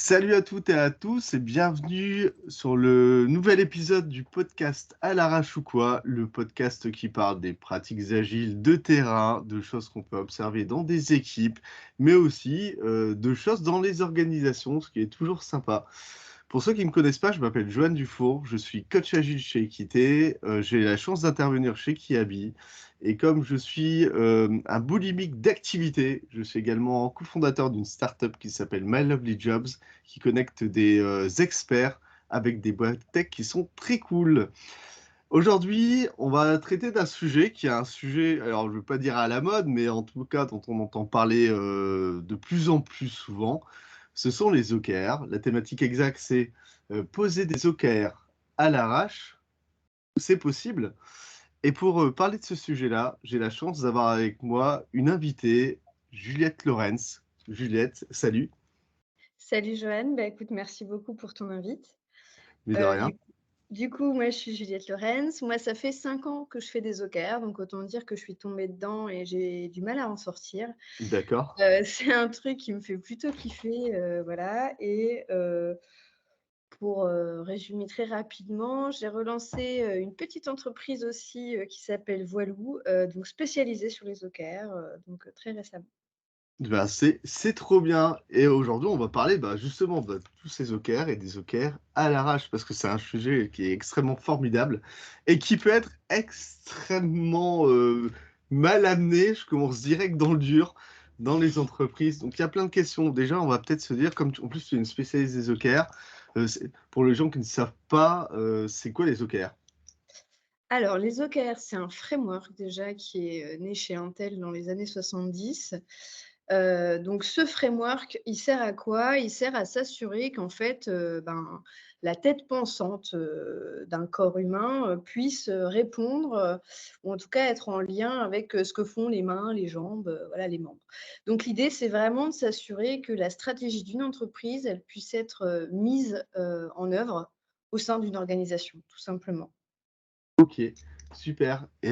Salut à toutes et à tous et bienvenue sur le nouvel épisode du podcast À l'arrache ou quoi, le podcast qui parle des pratiques agiles de terrain, de choses qu'on peut observer dans des équipes, mais aussi de choses dans les organisations, ce qui est toujours sympa. Pour ceux qui ne me connaissent pas, je m'appelle Johan Dufour, je suis coach agile chez Equité, j'ai la chance d'intervenir chez Kiabi, et comme je suis un boulimique d'activité, je suis également cofondateur d'une startup qui s'appelle My Lovely Jobs, qui connecte des experts avec des boîtes tech qui sont très cool. Aujourd'hui, on va traiter d'un sujet qui est un sujet, alors je ne veux pas dire à la mode, mais en tout cas dont on entend parler de plus en plus souvent. Ce sont les OKR. La thématique exacte, c'est poser des OKR à l'arrache. C'est possible. Et pour parler de ce sujet-là, j'ai la chance d'avoir avec moi une invitée, Juliette Lorenz. Juliette, salut, Salut Joanne, bah, écoute, merci beaucoup pour ton invite. mais de Heu, rien. du coup, moi, je suis Juliette Lorenz. Moi, ça fait 5 ans que je fais des OKR, donc autant dire que je suis tombée dedans et j'ai du mal à en sortir. D'accord. C'est un truc qui me fait plutôt kiffer, voilà et pour, résumer très rapidement, j'ai relancé, une petite entreprise aussi, qui s'appelle Voilou, donc spécialisée sur les OKR, très récemment. Ben, c'est trop bien. Et aujourd'hui, on va parler justement de tous ces OKR et des OKR à l'arrache, parce que c'est un sujet qui est extrêmement formidable et qui peut être extrêmement mal amené. Je commence direct dans le dur, dans les entreprises. Donc, il y a plein de questions. Déjà, on va peut-être se dire, comme en plus, tu es une spécialiste des OKR, pour les gens qui ne savent pas, c'est quoi les OKR? Alors les OKR, c'est un framework déjà qui est, né chez Intel dans les années 70. Donc ce framework, il sert à quoi? Il sert à s'assurer qu'en fait, la tête pensante, d'un corps humain, puisse, répondre, ou en tout cas être en lien avec, ce que font les mains, les jambes, voilà les membres. Donc l'idée, c'est vraiment de s'assurer que la stratégie d'une entreprise, elle puisse être, mise, en œuvre au sein d'une organisation, tout simplement. OK, super. Et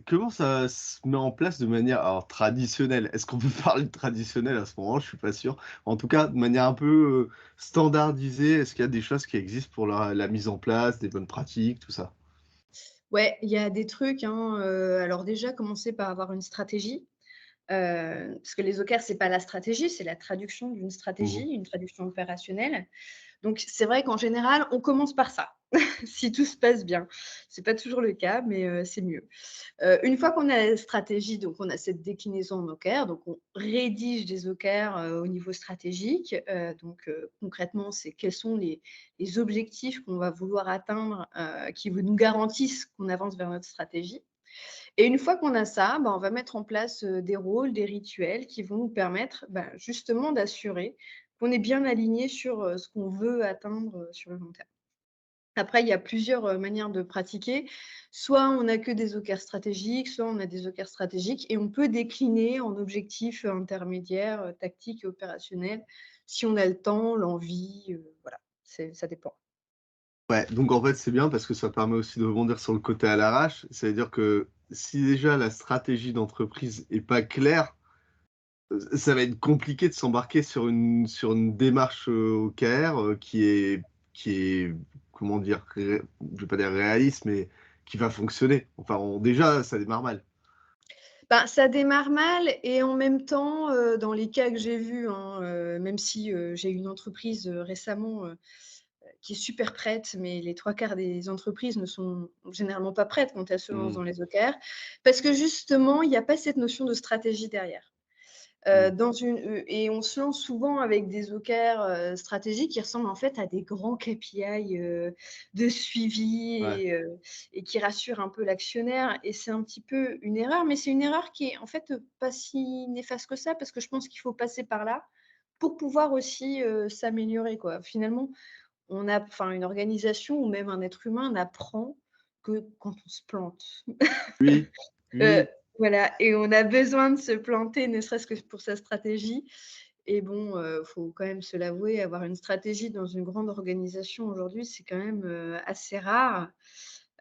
comment ça se met en place de manière alors traditionnelle? Est-ce qu'on peut parler de traditionnel à ce moment? Je suis pas sûr. En tout cas, de manière un peu, standardisée, est-ce qu'il y a des choses qui existent pour la mise en place, des bonnes pratiques, tout ça? Ouais, il y a des trucs, hein, alors déjà commencer par avoir une stratégie, parce que les OKR, c'est pas la stratégie, c'est la traduction d'une stratégie, Mmh. une traduction opérationnelle. Donc c'est vrai qu'en général, on commence par ça, si tout se passe bien. C'est pas toujours le cas, mais c'est mieux. Une fois qu'on a la stratégie, donc on a cette déclinaison en OKR, donc on rédige des OKR, au niveau stratégique. Concrètement, c'est quels sont les objectifs qu'on va vouloir atteindre, qui vous nous garantissent qu'on avance vers notre stratégie. Et une fois qu'on a ça, on va mettre en place, des rôles, des rituels qui vont nous permettre, justement d'assurer qu'on est bien aligné sur, ce qu'on veut atteindre, sur le long terme. Après, il y a plusieurs, manières de pratiquer. Soit on n'a que des OKR stratégiques, soit on a des OKR stratégiques et on peut décliner en objectifs, intermédiaires, tactiques et opérationnels si on a le temps, l'envie, voilà, ça dépend. Ouais, donc en fait, c'est bien parce que ça permet aussi de rebondir sur le côté à l'arrache. C'est-à-dire que si déjà la stratégie d'entreprise est pas claire, ça va être compliqué de s'embarquer sur une démarche, OKR, qui est, comment dire? Je vais pas dire réaliste, mais qui va fonctionner. Enfin, on déjà, ça démarre mal. Ça démarre mal et en même temps, dans les cas que j'ai vus, hein, même si, j'ai une entreprise, récemment, qui est super prête, mais les 3 quarts des entreprises ne sont généralement pas prêtes quand elles se lancent Mmh, dans les OKR, parce que justement, il y a pas cette notion de stratégie derrière. mmh. Et on se lance souvent avec des OKR, stratégiques qui ressemblent en fait à des grands KPI, de suivi Ouais. et qui rassurent un peu l'actionnaire et c'est un petit peu une erreur, mais c'est une erreur qui est en fait, pas si néfaste que ça parce que je pense qu'il faut passer par là pour pouvoir aussi, s'améliorer quoi. Finalement, une organisation ou même un être humain n'apprend que quand on se plante. Oui, oui, Heu, oui. voilà et on a besoin de se planter, ne serait-ce que pour sa stratégie et bon, faut quand même se l'avouer, avoir une stratégie dans une grande organisation aujourd'hui, c'est quand même, assez rare,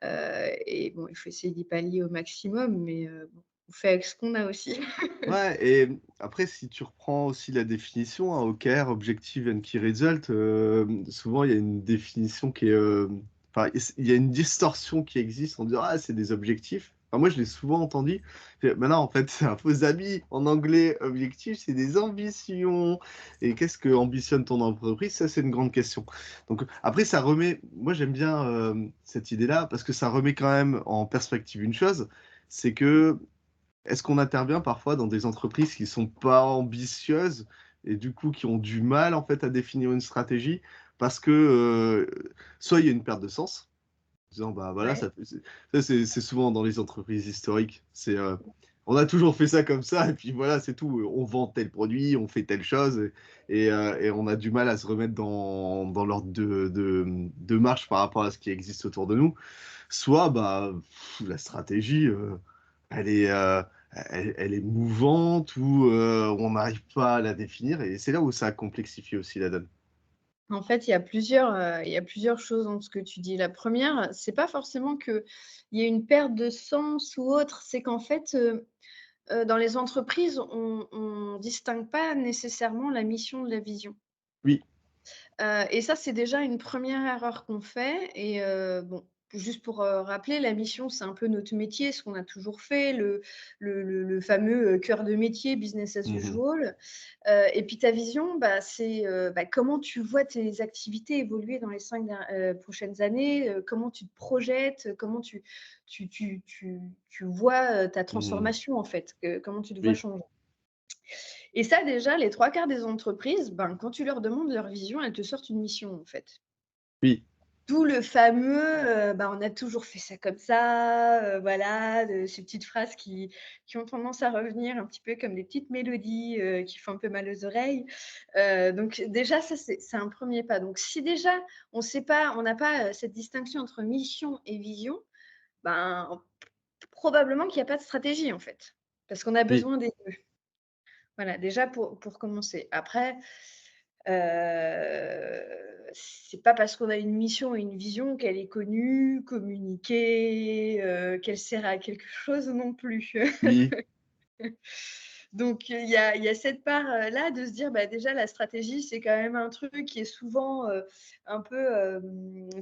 et bon, il faut essayer d'y pallier au maximum, mais bon, fait avec ce qu'on a aussi. Ouais, et après, si tu reprends aussi la définition, hein, OKR, Objective and Key Result, souvent il y a une définition qui est, enfin, il y a une distorsion qui existe en disant ah c'est des objectifs. Enfin, moi je l'ai souvent entendu. Maintenant en fait c'est un faux ami. En anglais, objectif c'est des ambitions. Et qu'est-ce que ambitionne ton entreprise? Ça c'est une grande question. Donc après ça remet, moi j'aime bien cette idée-là parce que ça remet quand même en perspective une chose, c'est que est-ce qu'on intervient parfois dans des entreprises qui sont pas ambitieuses et du coup qui ont du mal en fait à définir une stratégie parce que soit il y a une perte de sens, en disant bah voilà Ouais. c'est souvent dans les entreprises historiques, c'est on a toujours fait ça comme ça et puis voilà c'est tout, on vend tel produit, on fait telle chose et on a du mal à se remettre dans l'ordre de marche par rapport à ce qui existe autour de nous. Soit bah la stratégie elle est, elle est mouvante ou on n'arrive pas à la définir et c'est là où ça complexifie aussi la donne. En fait, il y a plusieurs choses dans ce que tu dis. La première, c'est pas forcément qu'il y ait une perte de sens ou autre, c'est qu'en fait, dans les entreprises, on distingue pas nécessairement la mission de la vision. Oui. Et ça, c'est déjà une première erreur qu'on fait et bon, juste pour, rappeler, la mission, c'est un peu notre métier, ce qu'on a toujours fait, le fameux, cœur de métier, business as Mmh. usual. Et puis ta vision, bah, c'est, bah, comment tu vois tes activités évoluer dans les 5 prochaines années, comment tu te projettes, comment tu vois, ta Mmh. transformation en fait, comment tu te vois Oui, changer. Et ça déjà, les 3 quarts des entreprises, ben, quand tu leur demandes leur vision, elles te sortent une mission en fait. oui. D'où le fameux, bah, «On a toujours fait ça comme ça», voilà, de ces petites phrases qui ont tendance à revenir un petit peu comme des petites mélodies, qui font un peu mal aux oreilles. Donc déjà ça c'est un premier pas. Donc si déjà on n'a pas, cette distinction entre mission et vision, ben, probablement qu'il y a pas de stratégie en fait. Parce qu'on a Oui, besoin des 2. Voilà, déjà pour commencer. Après, c'est pas parce qu'on a une mission et une vision qu'elle est connue, communiquée, qu'elle sert à quelque chose non plus. oui. Donc il y a cette part, là de se dire, bah, déjà la stratégie, c'est quand même un truc qui est souvent, un peu,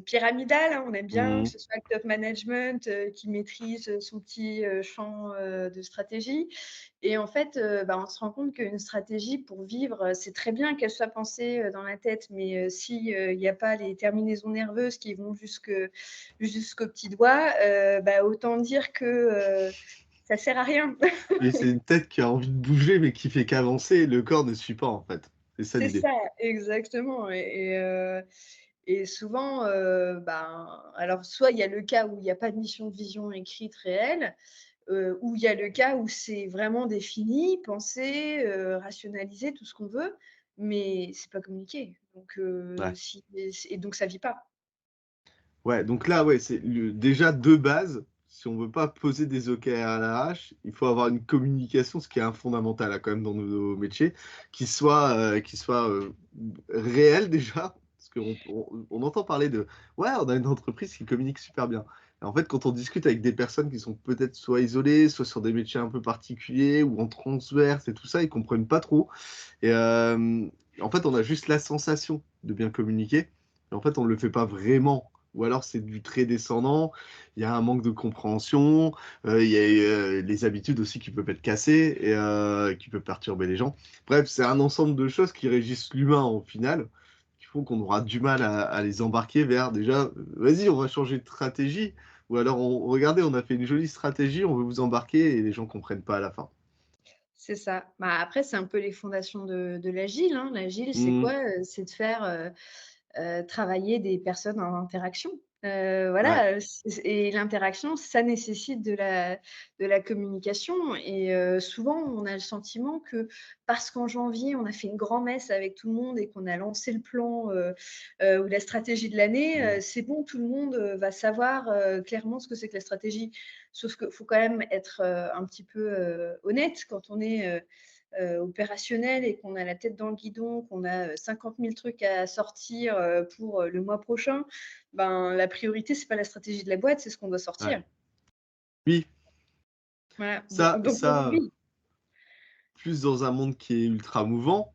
pyramidal, hein. On aime bien que Mmh. ce soit le top management, qui maîtrise, son petit, champ, de stratégie et en fait, bah, on se rend compte qu'une stratégie pour vivre, c'est très bien qu'elle soit pensée, dans la tête, mais si, il y a pas les terminaisons nerveuses qui vont jusqu'au petit doigt, bah, autant dire que, ça sert à rien. Et c'est une tête qui a envie de bouger, mais qui fait qu'avancer, le corps ne suit pas, en fait. C'est ça C'est l'idée. ça, exactement et souvent, ben, alors soit il y a le cas où il y a pas de mission de vision écrite réelle, ou il y a le cas où c'est vraiment défini, pensé, rationalisé, tout ce qu'on veut, mais c'est pas communiqué. Donc Ouais. si et donc ça vit pas. Ouais, donc là, ouais, c'est le déjà de base, si on veut pas poser des OKR à l'arrache, il faut avoir une communication, ce qui est un fondamental là, quand même dans nos métiers, qui soit réelle déjà, parce qu'on entend parler de ouais, on a une entreprise qui communique super bien. Et en fait, quand on discute avec des personnes qui sont peut-être soit isolées, soit sur des métiers un peu particuliers ou en transverse et tout ça, ils comprennent pas trop. Et en fait, on a juste la sensation de bien communiquer. Et en fait, on ne le fait pas vraiment. Ou alors, c'est du très descendant. Il y a un manque de compréhension. Il y a les habitudes aussi qui peuvent être cassées et qui peuvent perturber les gens. Bref, c'est un ensemble de choses qui régissent l'humain au final, qui font qu'on aura du mal à les embarquer vers déjà, vas-y, on va changer de stratégie. Ou alors, regardez, on a fait une jolie stratégie, on veut vous embarquer et les gens comprennent pas à la fin. C'est ça. Bah, après, c'est un peu les fondations de l'agile, hein. L'agile, c'est Mmh, quoi? C'est de faire, travailler des personnes en interaction. ouais, Voilà, et l'interaction, ça nécessite de la communication et souvent, on a le sentiment que parce qu'en janvier, on a fait une grand-messe avec tout le monde et qu'on a lancé le plan, ou la stratégie de l'année, mmh, c'est bon, tout le monde, va savoir, clairement ce que c'est que la stratégie. Sauf qu'il faut quand même être, un petit peu, honnête quand on est, opérationnel et qu'on a la tête dans le guidon, qu'on a, 50 000 trucs à sortir, pour, le mois prochain, ben, la priorité, c'est pas la stratégie de la boîte, c'est ce qu'on doit ouais. sortir. Oui. Voilà, Ça, donc ça, oui. plus dans un monde qui est ultra mouvant,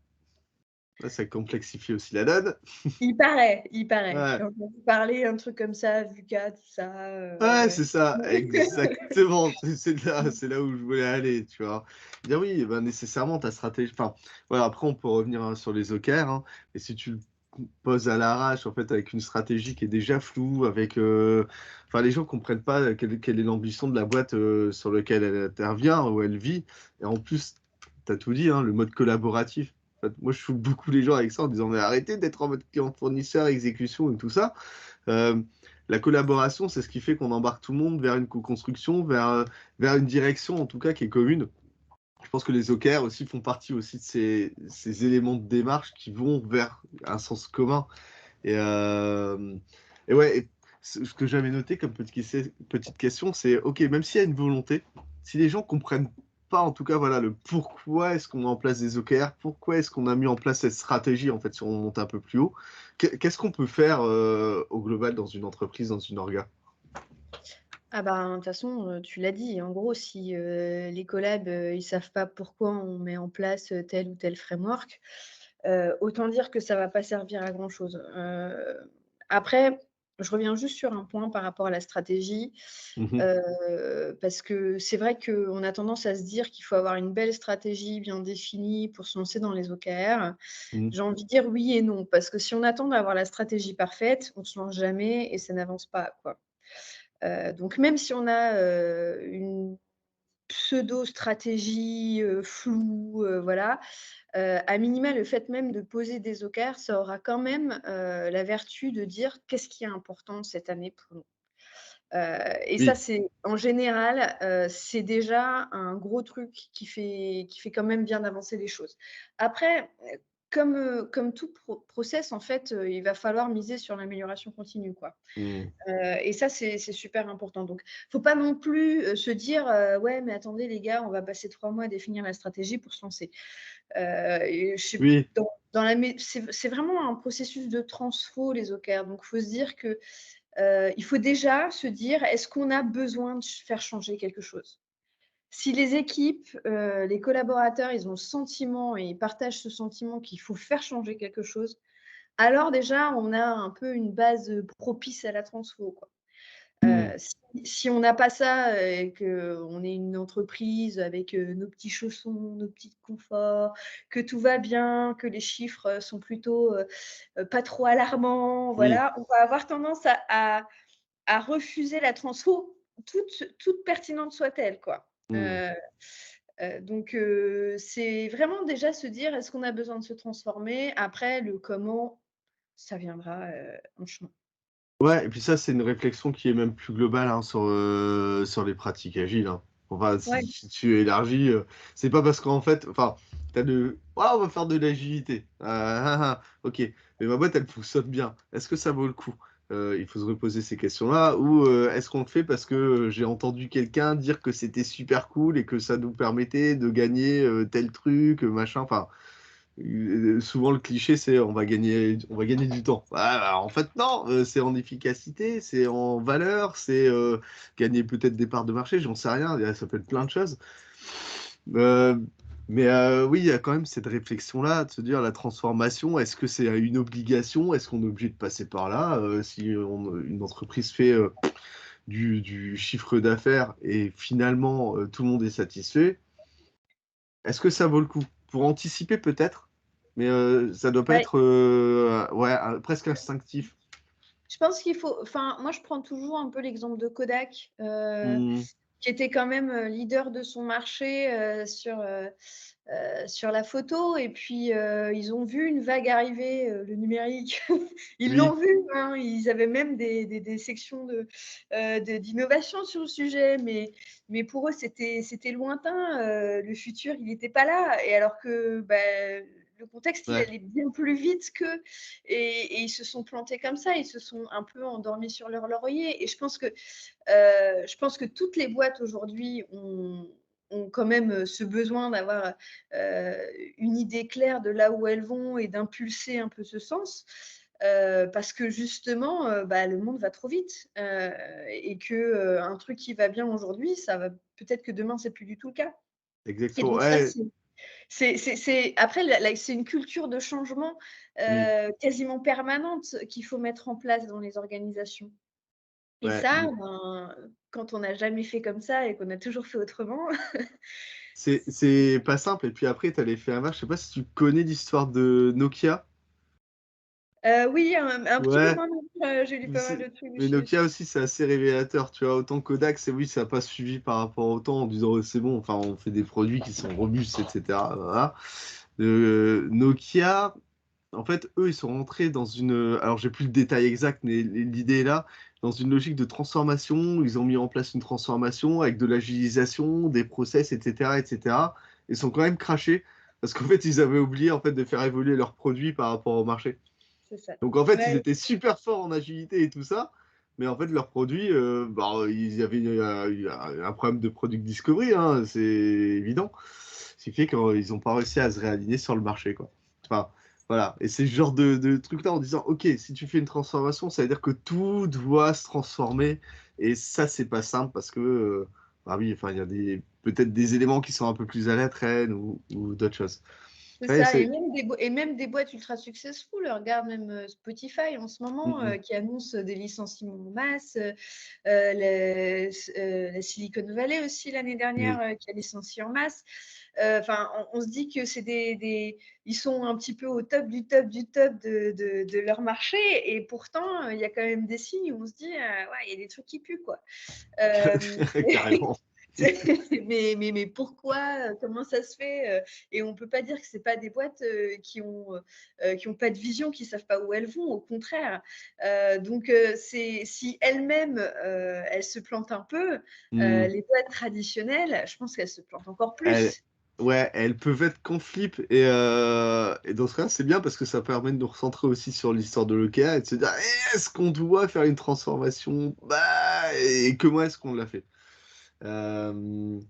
là, ça complexifie aussi la donne. Il paraît. Ouais, J'ai entendu parler un truc comme ça, VUCA, tout ça, ouais, ouais. c'est ça, exactement. C'est là où je voulais aller, tu vois. Dire oui, ben, nécessairement, ta stratégie. Enfin, voilà, après, on peut revenir sur les OKR, hein, et si tu le poses à l'arrache, en fait, avec une stratégie qui est déjà floue, avec. Enfin, les gens comprennent pas quelle est l'ambition de la boîte sur laquelle elle intervient, où elle vit. Et en plus, tu as tout dit, hein, le mode collaboratif. En fait, moi, je fous beaucoup les gens avec ça en disant, mais arrêtez d'être en mode client fournisseur, exécution et tout ça. Euh, la collaboration, c'est ce qui fait qu'on embarque tout le monde vers une co-construction, vers une direction en tout cas qui est commune. Je pense que les OKR aussi font partie aussi de ces éléments de démarche qui vont vers un sens commun. Et, euh, et ouais, ce que j'avais noté comme petite question, c'est ok, même s'il y a une volonté, si les gens comprennent pas, en tout cas, voilà, le pourquoi est-ce qu'on met en place des OKR, pourquoi est-ce qu'on a mis en place cette stratégie, en fait, si on monte un peu plus haut, qu'est-ce qu'on peut faire au global dans une entreprise, dans une orga? Ah ben, de toute façon, tu l'as dit, en gros, si, les collabs, ils savent pas pourquoi on met en place, tel ou tel framework, autant dire que ça va pas servir à grand chose. Après, je reviens juste sur un point par rapport à la stratégie, Mhm, parce que c'est vrai qu'on a tendance à se dire qu'il faut avoir une belle stratégie bien définie pour se lancer dans les OKR. mhm, J'ai envie de dire oui et non, parce que si on attend d'avoir la stratégie parfaite, on se lance jamais et ça n'avance pas, quoi. Donc même si on a, une pseudo-stratégie, floue, voilà, à minima, le fait même de poser des OKR, ça aura quand même, la vertu de dire: «Qu'est-ce qui est important cette année pour nous?» Et ça, oui, c'est en général, c'est déjà un gros truc qui fait quand même bien avancer les choses. Après, comme tout process, en fait, il va falloir miser sur l'amélioration continue, quoi. mhm, Et ça, c'est super important. Donc, faut pas non plus, se dire, «Ouais, mais attendez les gars, on va passer 3 mois à définir la stratégie pour se lancer». Et je sais oui, dans la mé c'est vraiment un processus de transfo les OKR. Donc faut se dire que, il faut déjà se dire: «Est-ce qu'on a besoin de faire changer quelque chose?» Si les équipes, les collaborateurs, ils ont le sentiment et ils partagent ce sentiment qu'il faut faire changer quelque chose, alors déjà on a un peu une base, propice à la transfo, quoi. mhm, Si on n'a pas ça, et qu'on est une entreprise avec, nos petits chaussons, nos petits conforts, que tout va bien, que les chiffres, sont plutôt, pas trop alarmants, oui, voilà, on va avoir tendance à refuser la transfo, toute pertinente soit-elle, quoi. mhm. Donc c'est vraiment déjà se dire: «Est-ce qu'on a besoin de se transformer?» Après le comment, ça viendra, en chemin. Ouais, et puis ça, c'est une réflexion qui est même plus globale hein, sur les pratiques agiles. Hein. Enfin, Ouais, si tu élargis, c'est pas parce qu'en fait, enfin, t'as de, ah, on va faire de l'agilité. Ok, mais ma boîte, elle fonctionne bien. Est-ce que ça vaut le coup? Il faut se reposer ces questions-là. Ou est-ce qu'on le fait parce que j'ai entendu quelqu'un dire que c'était super cool et que ça nous permettait de gagner tel truc, machin. Enfin, souvent, le cliché, c'est on va gagner du temps. Ah, bah, en fait, non, c'est en efficacité, c'est en valeur, c'est gagner peut-être des parts de marché, j'en sais rien, ça peut être plein de choses. Euh, mais oui, il y a quand même cette réflexion-là, de se dire la transformation, est-ce que c'est une obligation? Est-ce qu'on est obligé de passer par là? Si une entreprise fait du chiffre d'affaires et finalement tout le monde est satisfait, est-ce que ça vaut le coup? Pour anticiper peut-être, mais ça doit pas ouais. être ouais, presque instinctif. Je pense qu'il faut enfin, moi, je prends toujours un peu l'exemple de Kodak, Mmh, qui était quand même, leader de son marché, sur la photo et puis, ils ont vu une vague arriver, le numérique. Ils l'ont oui, vu, hein, ils avaient même des sections d'innovation sur le sujet, mais pour eux, c'était lointain, le futur, il n'était pas là et alors que, bah, le contexte, il ouais. allait bien plus vite qu'eux et ils se sont plantés comme ça, ils se sont un peu endormis sur leur laurier et je pense que toutes les boîtes aujourd'hui ont quand même, ce besoin d'avoir, une idée claire de là où elles vont et d'impulser un peu ce sens. parce que justement, le monde va trop vite, et que, un truc qui va bien aujourd'hui, ça va peut-être que demain, c'est plus du tout le cas. Et Exactement. donc ça, Ouais. c'est après la c'est une culture de changement, Mmh. quasiment permanente qu'il faut mettre en place dans les organisations. Et Ouais, ça, mmh. quand on n'a jamais fait comme ça et qu'on a toujours fait autrement. C'est pas simple et puis après tu as l'effet inverse. Je sais pas si tu connais l'histoire de Nokia? Oui, un petit peu Ouais, moins, j'ai lu mais pas mal c'est de trucs mais dessus. Nokia aussi, c'est assez révélateur, tu vois? Autant Kodak, c'est oui, ça a pas suivi par rapport au temps en disant: «Oh, c'est bon, enfin, on fait des produits qui sont robustes et cetera, voilà». Nokia, en fait, eux, ils sont rentrés dans une, alors j'ai plus le détail exact, mais l'idée est là, dans une logique de transformation. Ils ont mis en place une transformation avec de l'agilisation, des process, et cetera, et cetera. Ils sont quand même crashés parce qu'en fait, ils avaient oublié en fait de faire évoluer leurs produits par rapport au marché. C'est ça. Donc en fait, ils Ouais, étaient super forts en agilité et tout ça, mais en fait, leurs produits, ils avaient un problème de product discovery, hein, c'est évident. Ce qui fait qu'ils n'ont pas réussi à se réaligner sur le marché, quoi. Enfin, voilà. Et c'est ce genre de truc-là en disant, OK, si tu fais une transformation, ça veut dire que tout doit se transformer. Et ça, c'est pas simple parce que, bah oui, enfin, il y a peut-être des éléments qui sont un peu plus à la traîne ou d'autres choses. c'est Ouais, ça, et c'est. même des boîtes ultra successful. Regarde même, Spotify en ce moment, Mm, qui annonce des licenciements en masse, la Silicon Valley aussi l'année mm, dernière, qui a licencié en masse. Enfin, on se dit que c'est ils sont un petit peu au top du top du top de leur marché, et pourtant, il y a quand même des signes où on se dit: «Ouais, il y a des trucs qui puent, quoi». Hem carrément. Mais pourquoi? Comment ça se fait? Et on peut pas dire que c'est pas des boîtes, qui ont pas de vision, qui savent pas où elles vont, au contraire. Donc c'est si elles-mêmes, elles se plantent un peu, Mm. les boîtes traditionnelles, je pense qu'elles se plantent encore Elles, plus. ouais, elles peuvent être qu'en flip et dans ce cas, c'est bien parce que ça permet de nous recentrer aussi sur l'histoire de l'OKA et de se dire est-ce qu'on doit faire une transformation? Bah, et comment est-ce qu'on l'a fait? Euh,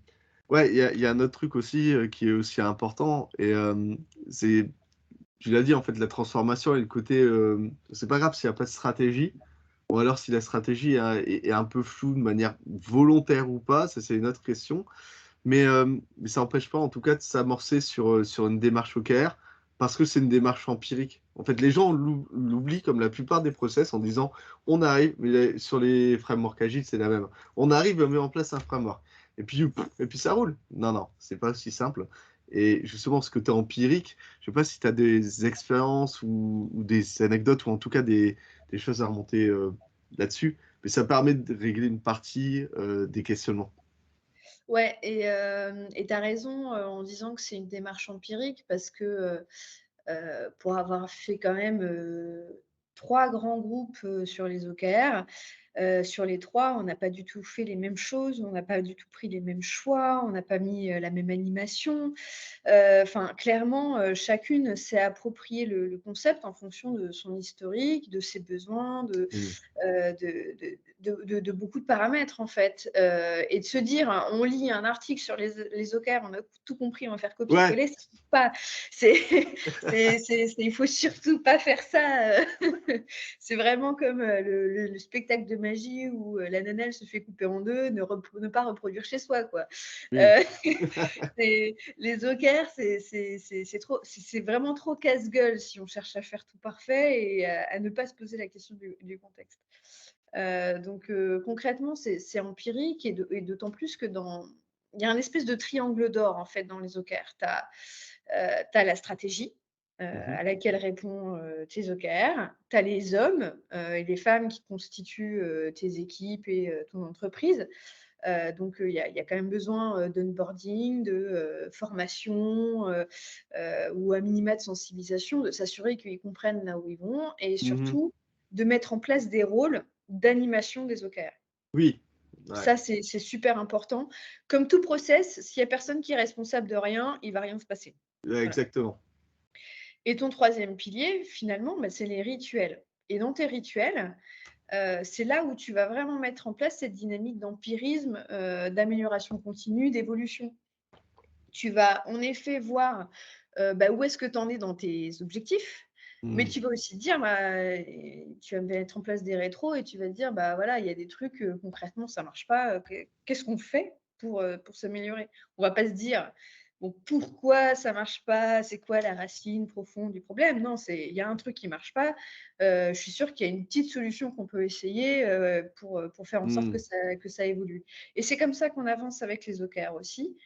ouais, il y a un autre truc aussi qui est aussi important c'est, tu l'as dit en fait, la transformation et le côté, c'est pas grave s'il n'y a pas de stratégie ou alors si la stratégie est un peu floue de manière volontaire ou pas, ça c'est une autre question. Mais ça n'empêche pas, en tout cas, de s'amorcer sur une démarche OKR parce que c'est une démarche empirique. En fait, les gens l'oublient comme la plupart des process en disant on arrive, mais sur les frameworks agiles, c'est la même. On arrive à mettre en place un framework. Et puis ça roule. Non, non, c'est pas aussi simple. Et justement, ce côté empirique, je sais pas si tu as des expériences ou des anecdotes ou en tout cas des choses à remonter là-dessus, mais ça permet de régler une partie des questionnements. Ouais, et tu as raison, en disant que c'est une démarche empirique, parce que, pour avoir fait quand même, 3 grands groupes, sur les OKR. Sur les 3, on n'a pas du tout fait les mêmes choses, on n'a pas du tout pris les mêmes choix, on n'a pas mis, la même animation. Enfin, clairement, chacune s'est approprié le concept en fonction de son historique, de ses besoins, Mm. de beaucoup de paramètres, en fait. Et de se dire, hein, on lit un article sur les OKR, on a tout compris, on va faire Ouais, copier-coller, ça ne suffit pas. C'est il faut surtout pas faire ça. C'est vraiment comme, le spectacle de magie où, la nana, elle se fait couper en 2, ne pas reproduire chez soi, quoi. oui. Heu, les OKR, c'est vraiment trop casse-gueule si on cherche à faire tout parfait et à ne pas se poser la question du contexte. Donc concrètement, c'est empirique, et d'autant plus que il y a un espèce de triangle d'or, en fait, dans les OKR. Tu as la stratégie, Mhm, à laquelle répond, tes OKR. Tu as les hommes, et les femmes qui constituent, tes équipes et ton entreprise. Donc il y a quand même besoin, d'onboarding, de, formation, ou à minima de sensibilisation, de s'assurer qu'ils comprennent là où ils vont, et mhm. surtout de mettre en place des rôles d'animation des OKR. Oui, ouais, Ça, c'est super important. Comme tout process, s'il y a personne qui est responsable de rien, il va rien se passer. ouais, Voilà. exactement. Et ton troisième pilier, finalement, c'est les rituels. Et dans tes rituels, c'est là où tu vas vraiment mettre en place cette dynamique d'empirisme, d'amélioration continue, d'évolution. Tu vas en effet voir, où est-ce que tu en es dans tes objectifs, Mais Mmh. tu vas aussi dire, tu vas mettre en place des rétros et tu vas te dire: «Bah, voilà, il y a des trucs, concrètement, ça marche pas, qu'est-ce qu'on fait pour s'améliorer?» On va pas se dire: «Bon, pourquoi ça marche pas? C'est quoi la racine profonde du problème?» Non, c'est il y a un truc qui marche pas, je suis sûre qu'il y a une petite solution qu'on peut essayer, pour faire en sorte Mmh. que ça évolue et c'est comme ça qu'on avance avec les OKR aussi.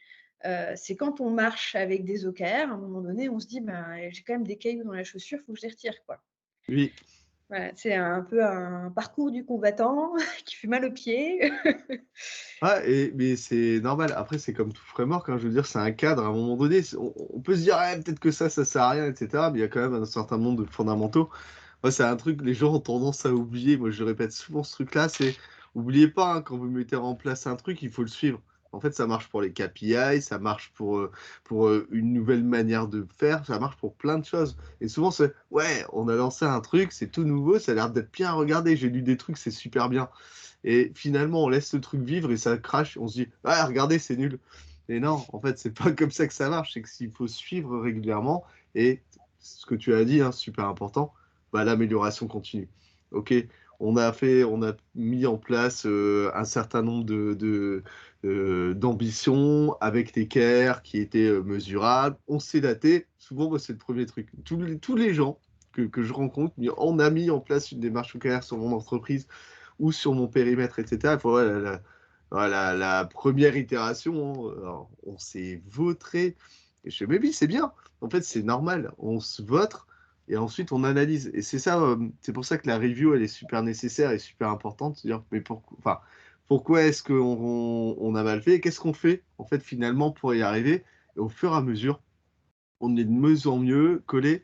C'est quand on marche avec des OKR, à un moment donné, on se dit: «Ben, j'ai quand même des cailloux dans la chaussure, il faut que je les retire, quoi». Oui. Voilà, c'est un peu un parcours du combattant qui fait mal aux pieds. Ah mais c'est normal. Après, c'est comme tout framework, hein, je veux dire, c'est un cadre à un moment donné, on peut se dire: «Ouais, peut-être que ça sert à rien» et cetera, mais il y a quand même un certain nombre de fondamentaux. Moi, c'est un truc, les gens ont tendance à oublier. Moi, je répète souvent ce truc-là, c'est oubliez pas, hein, quand vous mettez en place un truc, il faut le suivre. En fait, ça marche pour les KPI, ça marche pour une nouvelle manière de faire, ça marche pour plein de choses. Et souvent, c'est ouais, on a lancé un truc, c'est tout nouveau, ça a l'air d'être bien. Regardez, j'ai lu des trucs, c'est super bien. Et finalement, on laisse le truc vivre et ça crache. On se dit, ah, regardez, c'est nul. Et non, en fait, c'est pas comme ça que ça marche. C'est que s'il faut suivre régulièrement et ce que tu as dit, hein, super important, bah, l'amélioration continue. Ok, on a mis en place un certain nombre d'ambitions avec des CARE qui étaient mesurables. On s'est daté. Souvent, moi, c'est le premier truc. Tous les gens que je rencontre, on a mis en place une démarche OKR sur mon entreprise ou sur mon périmètre, etc. Il faut, ouais, la première itération, hein, alors, on s'est vautré. Et je fais, mais oui, c'est bien. En fait, c'est normal. On se vautre et ensuite on analyse. Et c'est ça, c'est pour ça que la review, elle est super nécessaire et super importante. C'est-à-dire, mais pourquoi, enfin, pourquoi est-ce qu'on a mal fait? Qu'est-ce qu'on fait, en fait, finalement, pour y arriver? Et au fur et à mesure, on est de mieux en mieux collé.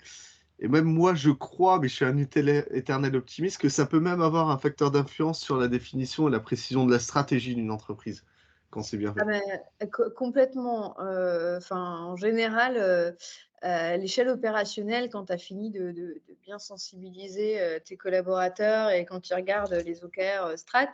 Et même moi, je crois, mais je suis un éternel optimiste, que ça peut même avoir un facteur d'influence sur la définition et la précision de la stratégie d'une entreprise, quand c'est bien Ah fait. ben, complètement, enfin, en général, à l'échelle opérationnelle, quand tu as fini de bien sensibiliser, tes collaborateurs et quand ils regardent les OKR, strat,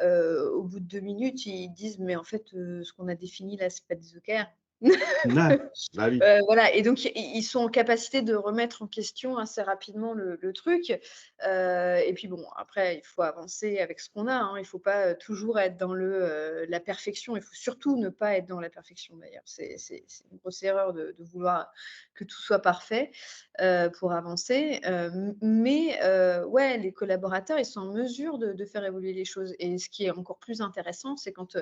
au bout de 2 minutes, ils disent: «Mais en fait, ce qu'on a défini là, c'est pas des OKR». Ouais, bah oui. Voilà et donc ils sont en capacité de remettre en question assez rapidement le truc, et puis bon, après il faut avancer avec ce qu'on a, hein. Il faut pas, toujours être dans la perfection. Il faut surtout ne pas être dans la perfection d'ailleurs. C'est une grosse erreur de vouloir que tout soit parfait, pour avancer, mais ouais, les collaborateurs, ils sont en mesure de faire évoluer les choses et ce qui est encore plus intéressant, c'est quand,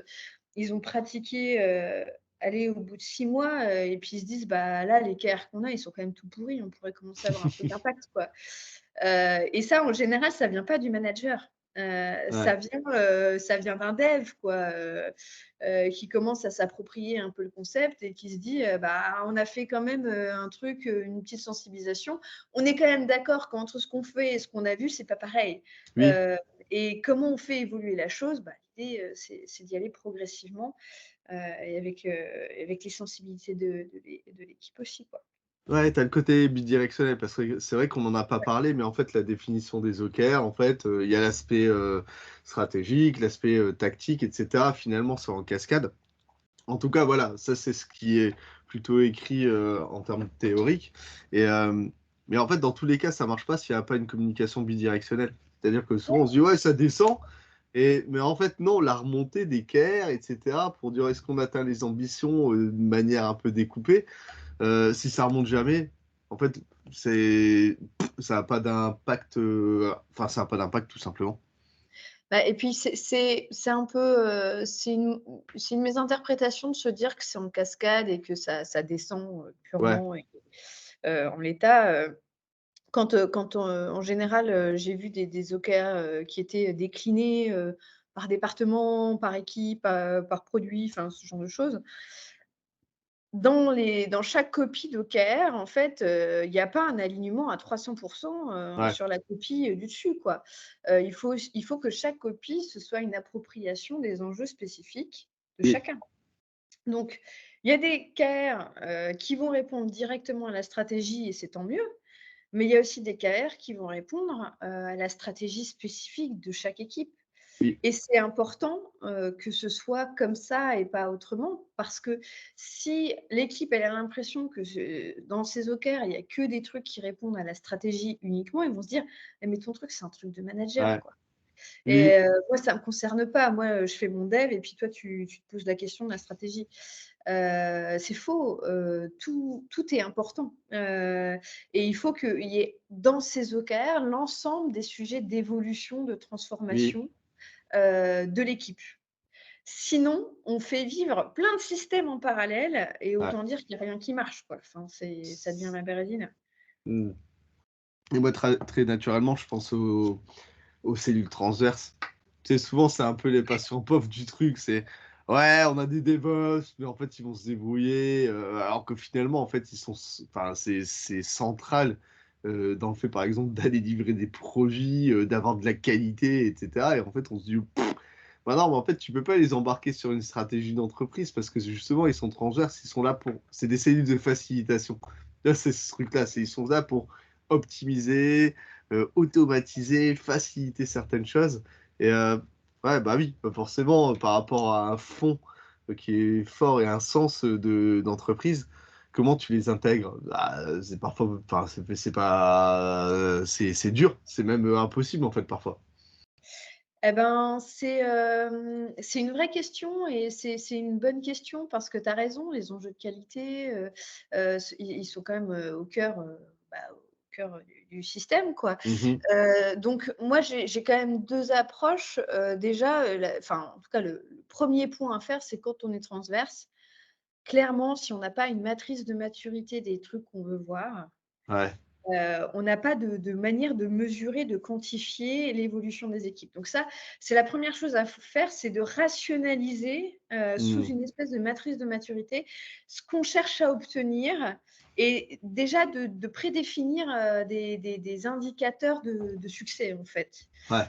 ils ont pratiqué, allez, au bout de 6 mois, et puis ils se disent: «Bah, là, les KR qu'on a, ils sont quand même tout pourris, on pourrait commencer à avoir un peu d'impact, quoi». Et ça, en général, ça vient pas du manager. Ouais. Ça vient d'un dev, quoi, qui commence à s'approprier un peu le concept et qui se dit: «Bah, on a fait quand même, un truc, une petite sensibilisation. On est quand même d'accord qu'entre ce qu'on fait et ce qu'on a vu, c'est pas pareil». Oui. Heu et comment on fait évoluer la chose? Bah, l'idée, c'est d'y aller progressivement, et avec les sensibilités de l'équipe aussi, quoi. Ouais, tu as le côté bidirectionnel parce que c'est vrai qu'on n'en a pas parlé, mais en fait, la définition des OKR, en fait, il y a l'aspect stratégique, l'aspect tactique, etc. Finalement, c'est en cascade. En tout cas, voilà, ça, c'est ce qui est plutôt écrit en termes théoriques. Et, mais en fait, dans tous les cas, ça marche pas s'il n'y a pas une communication bidirectionnelle. C'est-à-dire que souvent, on se dit, ouais, ça descend. Mais en fait, non, la remontée des CARE, etc., pour dire est-ce qu'on atteint les ambitions de manière un peu découpée, si ça remonte jamais, en fait, c'est ça n'a pas d'impact, enfin, ça n'a pas d'impact tout simplement. Bah et puis c'est un peu, c'est une mésinterprétation de se dire que c'est en cascade et que ça descend, Ouais, purement et en l'état, en général, j'ai vu des OKR, qui étaient déclinés, par département, par équipe, par produit, enfin ce genre de choses. Dans chaque copie d'OKR, en fait, il y a pas un alignement à 300 ouais, sur la copie, du dessus, quoi. Il faut que chaque copie, ce soit une appropriation des enjeux spécifiques de et chacun. Donc, il y a des KR, qui vont répondre directement à la stratégie et c'est tant mieux, mais il y a aussi des KR qui vont répondre, à la stratégie spécifique de chaque équipe. Oui, Et c'est important, que ce soit comme ça et pas autrement, parce que si l'équipe, elle a l'impression que dans ces OKR, il y a que des trucs qui répondent à la stratégie uniquement, ils vont se dire: «Eh mais ton truc, c'est un truc de manager, ouais, quoi». oui, Et moi, ça me concerne pas. Moi, je fais mon dev et puis toi, tu te poses la question de la stratégie. C'est faux, tout est important, et il faut qu'il y ait dans ces OKR l'ensemble des sujets d'évolution, de oui, transformation, de l'équipe. Sinon, on fait vivre plein de systèmes en parallèle et ouais. autant dire qu'il y a rien qui marche, quoi. Enfin, ça devient la bérésina. Mmh. Et moi, très naturellement, je pense aux cellules transverses. Tu sais, souvent, c'est un peu les patients pauvres du truc. C'est ouais, on a des DevOps, mais en fait, ils vont se débrouiller. Alors que finalement, en fait, enfin, c'est central dans le fait, par exemple, d'aller livrer des produits, d'avoir de la qualité, etc. Et en fait, on se dit, bah non, mais en fait, tu peux pas les embarquer sur une stratégie d'entreprise parce que justement, ils sont transverses, ils sont là pour. C'est des cellules de facilitation. Là, c'est ce truc-là. Ils sont là pour optimiser, automatiser, faciliter certaines choses. Et ouais, bah oui, forcément, par rapport à un fond qui est fort et un sens d'entreprise, comment tu les intègres? Bah, c'est parfois, enfin, c'est pas, c'est dur, c'est même impossible en fait parfois. Eh ben, c'est une vraie question et c'est une bonne question parce que tu as raison, les enjeux de qualité, ils sont quand même, au cœur du système, quoi. Mhm. Donc moi, j'ai quand même 2 approches. Déjà, la enfin, en tout cas, le 1er point à faire, c'est quand on est transverse, clairement, si on n'a pas une matrice de maturité des trucs qu'on veut voir, Ouais. on n'a pas de manière de mesurer, de quantifier l'évolution des équipes. Donc ça, c'est la première chose à faire, c'est de rationaliser, sous Mm. une espèce de matrice de maturité, ce qu'on cherche à obtenir et déjà de prédéfinir, des indicateurs de succès, en fait. Ouais.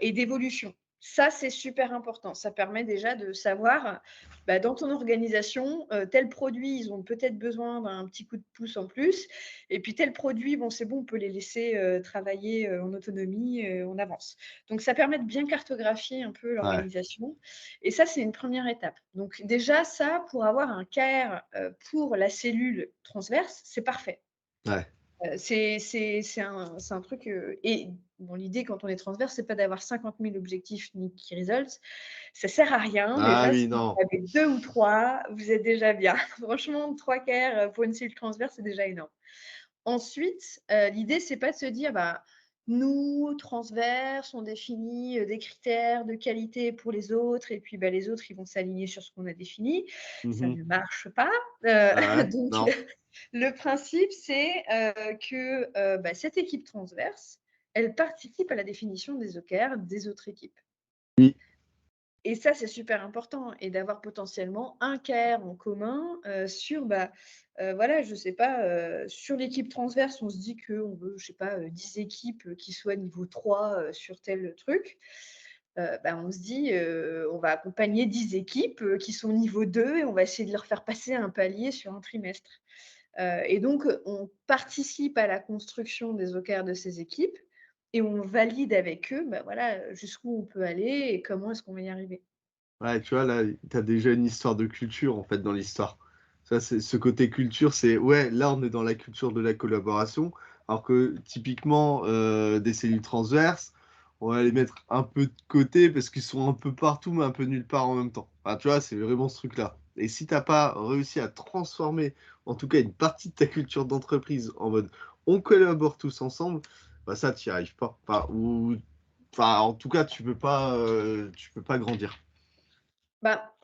Et d'évolution. Ça, c'est super important. Ça permet déjà de savoir, bah, dans ton organisation, tel produit, ils ont peut-être besoin d'un petit coup de pouce en plus et puis tel produit, bon, c'est bon, on peut les laisser, travailler, en autonomie, on avance. Donc ça permet de bien cartographier un peu Ouais. l'organisation et ça, c'est une première étape. Donc déjà ça, pour avoir un CAIR, pour la cellule transverse, c'est parfait. Ouais. C'est un truc, et bon, l'idée quand on est transverse, c'est pas d'avoir 50 000 objectifs ni key results. Ça sert à rien. Ah Déjà, si oui, vous non. en avez 2 ou 3, vous êtes déjà bien. Franchement, 3 quarts, pour une cellule transverse, c'est déjà énorme. Ensuite, l'idée, c'est pas de se dire: «Bah, nous, transverse, on définit, des critères de qualité pour les autres et puis, bah, les autres, ils vont s'aligner sur ce qu'on a défini». Ça Mhm. ne marche pas, Ah ouais, donc non. le principe, c'est, que, bah, cette équipe transverse, elle participe à la définition des OKR des autres équipes. Oui. Et ça, c'est super important et d'avoir potentiellement un CAR en commun, sur, bah, voilà, je sais pas, sur l'équipe transverse, on se dit qu'on veut, je sais pas, 10 équipes, qui soient niveau 3 sur tel truc. Bah, on se dit, on va accompagner 10 équipes, qui sont niveau 2 et on va essayer de leur faire passer un palier sur un trimestre. Et donc, on participe à la construction des OKR de ces équipes et on valide avec eux, bah, voilà, jusqu'où on peut aller et comment est-ce qu'on va y arriver. Ouais, tu vois, là, tu as déjà une histoire de culture, en fait, dans l'histoire. Ça, c'est ce côté culture, c'est ouais, là, on est dans la culture de la collaboration, alors que typiquement, des cellules transverses, on va les mettre un peu de côté parce qu'ils sont un peu partout, mais un peu nulle part en même temps. Enfin, tu vois, c'est vraiment ce truc-là. Et si t'as pas réussi à transformer, en tout cas, une partie de ta culture d'entreprise en mode on collabore tous ensemble, bah ça, t'y arrives pas. Enfin, en tout cas, tu peux pas grandir. Bah,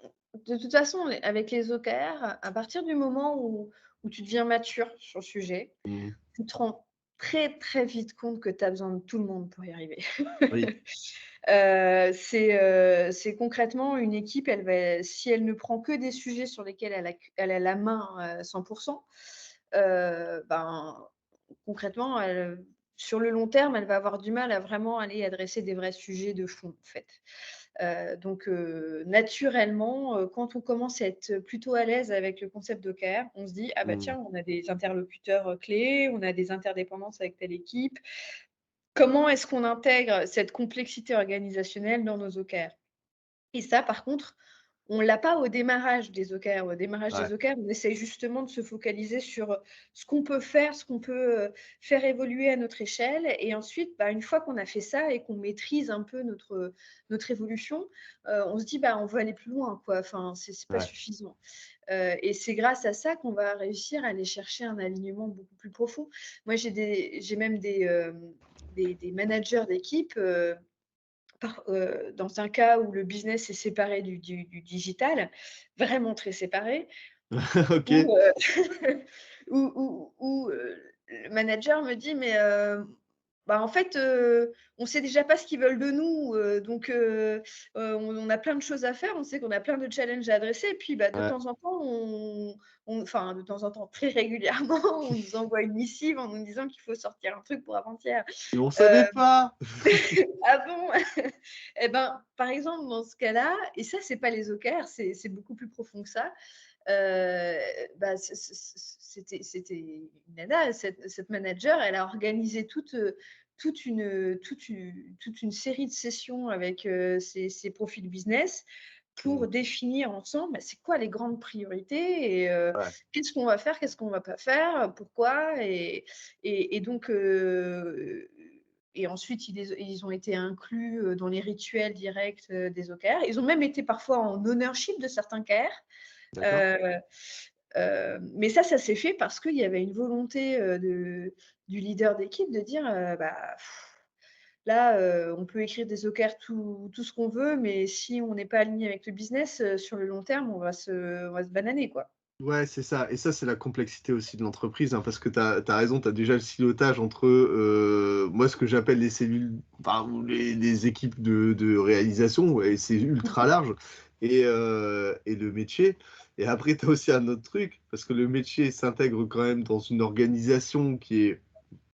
de toute façon, avec les OKR, à partir du moment où tu deviens mature sur le sujet, Mmh. tu te rends très, très vite compte que tu as besoin de tout le monde pour y arriver. Oui. C'est concrètement une équipe, elle va si elle ne prend que des sujets sur lesquels elle a la main, 100, ben, concrètement, sur le long terme, elle va avoir du mal à vraiment aller adresser des vrais sujets de fond, en fait. Donc naturellement, quand on commence à être plutôt à l'aise avec le concept d'OKR, on se dit: «Ah bah Mmh. tiens, on a des interlocuteurs, clés, on a des interdépendances avec telle équipe». comment est-ce qu'on intègre cette complexité organisationnelle dans nos OKR? Et ça, par contre, on l'a pas au démarrage des OKR. Au démarrage des Ouais, OKR, on essaye justement de se focaliser sur, ce qu'on peut faire, ce qu'on peut, faire évoluer à notre échelle et ensuite, bah, une fois qu'on a fait ça et qu'on maîtrise un peu notre évolution, on se dit: «Bah, on veut aller plus loin, quoi». Enfin, c'est pas ouais. suffisant. Et c'est grâce à ça qu'on va réussir à aller chercher un alignement beaucoup plus profond. Moi, j'ai même des managers d'équipe, dans un cas où le business est séparé du digital, vraiment très séparé, OK. où, le manager me dit: «Mais, bah, en fait, on sait déjà pas ce qu'ils veulent de nous, donc on a plein de choses à faire, on sait qu'on a plein de challenges à adresser et puis, bah, de Ouais. temps en temps, enfin, de temps en temps, très régulièrement, on nous envoie une missive en nous disant qu'il faut sortir un truc pour avant-hier». Et on Heu savait pas! Ah bon? Et ben, par exemple, dans ce cas-là et ça, c'est pas les OKR, c'est beaucoup plus profond que ça. Heu, bah, c'était une nana, cette manager, elle a organisé toute une série de sessions avec, ses profils business Mmh. pour définir ensemble, bah, c'est quoi les grandes priorités et Ouais. qu'est-ce qu'on va faire, qu'est-ce qu'on va pas faire, pourquoi et donc et ensuite ils ont été inclus, dans les rituels directs, des OKR. Ils ont même été parfois en ownership de certains KR. D'accord. Heu mais ça s'est fait parce qu'il y avait une volonté, du leader d'équipe de dire, «Bah, là, on peut écrire des OKR tout ce qu'on veut, mais si on n'est pas aligné avec le business, sur le long terme, on va se bananer, quoi». Ouais, c'est ça et ça, c'est la complexité aussi de l'entreprise, hein, parce que tu as raison, tu as déjà le silotage entre, moi, ce que j'appelle les cellules, enfin, ou les équipes de réalisation et c'est ultra large et le métier et après, tu as aussi un autre truc, parce que le métier s'intègre quand même dans une organisation qui est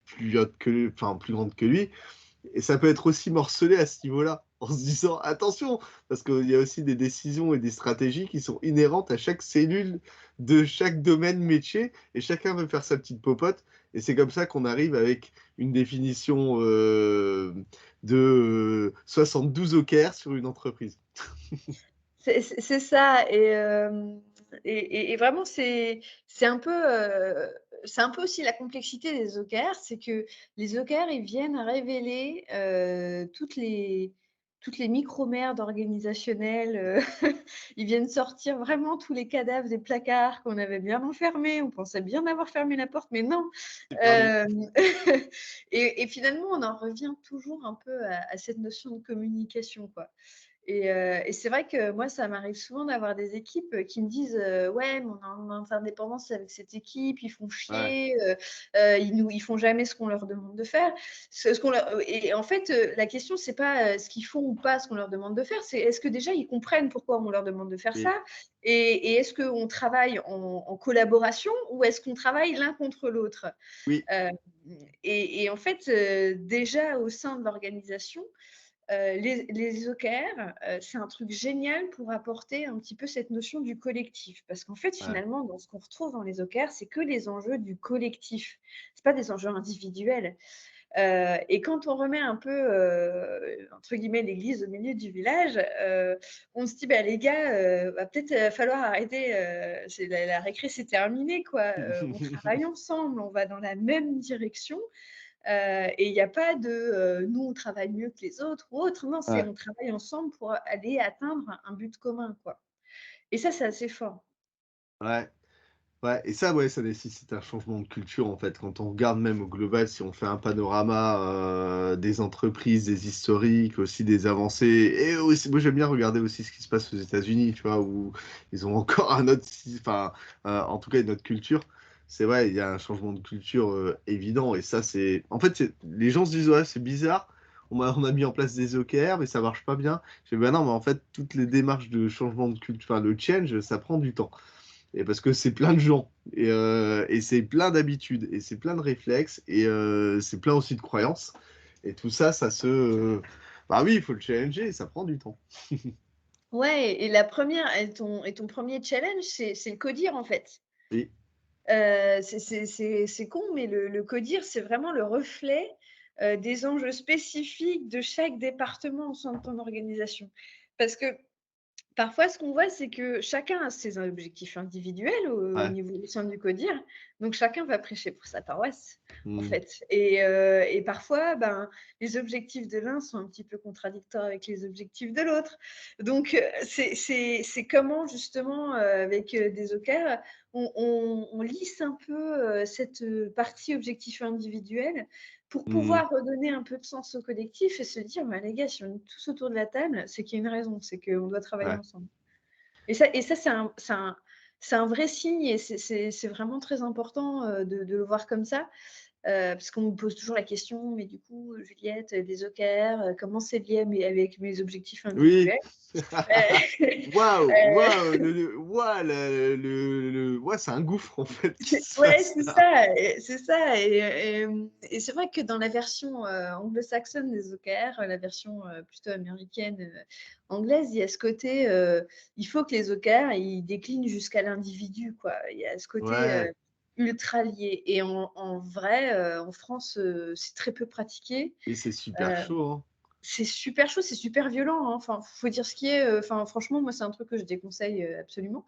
plus haute que enfin, plus grande que lui et ça peut être aussi morcelé à ce niveau-là, en se disant: «Attention!» parce qu'il y a aussi des décisions et des stratégies qui sont inhérentes à chaque cellule de chaque domaine métier et chacun veut faire sa petite popote et c'est comme ça qu'on arrive avec une définition, de, 72 OKR sur une entreprise. C'est ça et vraiment c'est un peu aussi la complexité des OKR, c'est que les OKR, ils viennent révéler, toutes les micro-merdes organisationnelles, ils viennent sortir vraiment tous les cadavres des placards qu'on avait bien enfermés. On pensait bien avoir fermé la porte, mais non. C'est perdu. Hem et finalement, on en revient toujours un peu à cette notion de communication, quoi. Et c'est vrai que moi, ça m'arrive souvent d'avoir des équipes, qui me disent, «Ouais, mais on est en interdépendance avec cette équipe, ils font Ouais, chier, ils font jamais ce qu'on leur demande de faire». Ce qu'on leur et en fait, la question, c'est pas, ce qu'ils font ou pas ce qu'on leur demande de faire, c'est est-ce que déjà ils comprennent pourquoi on leur demande de faire oui, ça? Et est-ce qu'on travaille en collaboration ou est-ce qu'on travaille l'un contre l'autre? oui, Hem et en fait, déjà au sein de l'organisation, les OKR, c'est un truc génial pour apporter un petit peu cette notion du collectif. Parce qu'en fait, ouais, finalement, dans ce qu'on retrouve dans les OKR, c'est que les enjeux du collectif. C'est pas des enjeux individuels. Et quand on remet un peu, entre guillemets «l'église au milieu du village», on se dit: «Bah, les gars, va peut-être, falloir arrêter, c'est la récré, c'est terminé, quoi. On travaille ensemble, on va dans la même direction». Et il y a pas de, nous on travaille mieux que les autres ou autre. Non, c'est ouais, on travaille ensemble pour aller atteindre un but commun, quoi. Et ça, c'est assez fort. ouais. Ouais et ça, ouais, ça nécessite un changement de culture, en fait. Quand on regarde même au global, si on fait un panorama, des entreprises, des historiques, aussi des avancées et aussi moi, j'aime bien regarder aussi ce qui se passe aux États-Unis, tu vois? Où ils ont encore un autre enfin, en tout cas une autre culture. C'est vrai, il y a un changement de culture, évident et ça, c'est en fait, c'est les gens se disent: «Ouais, c'est bizarre, on a mis en place des OKR, mais ça marche pas bien». Je fais: «Bah non, mais en fait, toutes les démarches de changement de culture, enfin, de change, ça prend du temps». Et parce que c'est plein de gens et c'est plein d'habitudes et c'est plein de réflexes et c'est plein aussi de croyances et tout ça, bah oui, il faut le challenger, ça prend du temps. Ouais et la première et ton 1er challenge, c'est le codir, en fait. Oui, C'est con, mais le codir, c'est vraiment le reflet, des enjeux spécifiques de chaque département au sein de ton organisation. Parce que parfois, ce qu'on voit, c'est que chacun a ses objectifs individuels au Ouais. niveau au sein du CODIR, donc chacun va prêcher pour sa paroisse, en Mmh. fait et parfois, ben, les objectifs de l'un sont un petit peu contradictoires avec les objectifs de l'autre. Donc c'est comment justement, avec, des OKR, on lisse un peu, cette, partie objectif individuel pour Mmh. pouvoir redonner un peu de sens au collectif et se dire: «Bah, les gars, si on est tous autour de la table, c'est qu'il y a une raison, c'est qu'on doit travailler Ouais. ensemble». Et ça c'est un vrai signe et c'est vraiment très important, de le voir comme ça, parce qu'on me pose toujours la question: «Mais du coup, Juliette, les OKR, comment c'est lié avec mes objectifs Oui. individuels?» heu, Waouh! Waouh! Ouais, c'est un gouffre, en fait, qui se Ouais, passe c'est là. ça et c'est ça et c'est vrai que dans la version, anglo-saxonne des OKR, la version, plutôt américaine, anglaise, il y a ce côté, il faut que les OKR, ils déclinent jusqu'à l'individu, quoi. Il y a ce côté, Ouais ultra lié et en vrai, en France, c'est très peu pratiqué. et c'est super Heu, chaud, hein. c'est super chaud, c'est super violent, hein. Enfin, faut dire ce qui est, enfin, franchement, moi, c'est un truc que je déconseille, absolument.